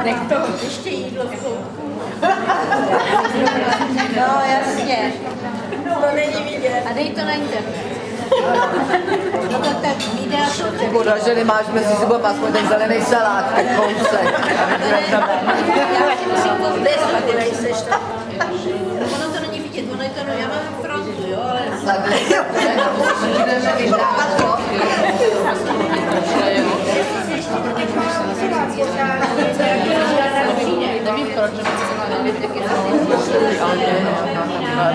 Nech to ještě jídlo v koutku. No jasně. To není vidět. A dej to na internet. No to tak videa jsou tak... Škoda, že nemáš mezi zubama aspoň ten zelený salát, tak kousek. Já si musím koupit, ty nejseš to. Ono to není vidět, ono je to, já mám frontu, jo, ale... Nevím proč, že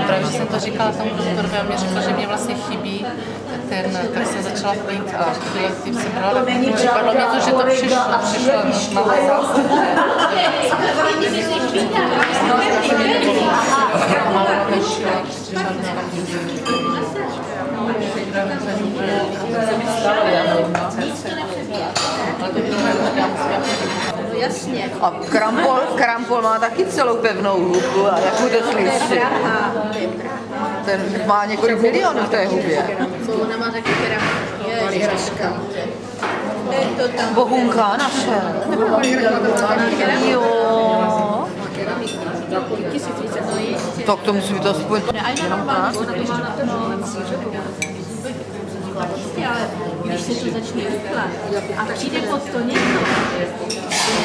právě jsem to říkala tomu doktorovi a mě řekl, že mě vlastně chybí ten, tak jsem začala pít a ty jsem brala, připadlo mě to, že to přišlo na zase. Jasně. A krampol má taky celou pevnou hubu, a jak to slyší? Ten má několik milionů v té hubě. Ona má taky Ježiška. Bohunka naše. Jo. Tak to musí být aspoň jenom tak. Když se to začne vykládat a přijde pod to něco.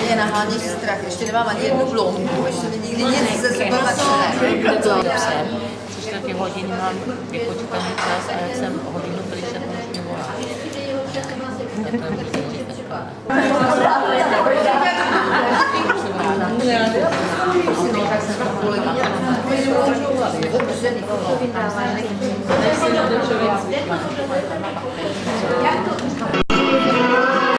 Mě nahání strach, ještě nemám ani jednu blondu, ještě mi nikdy nic ze sebe začne. 3 hodiny mám vypočítaný čas a jak jsem hodinu pryč, tak už mě volá. Jak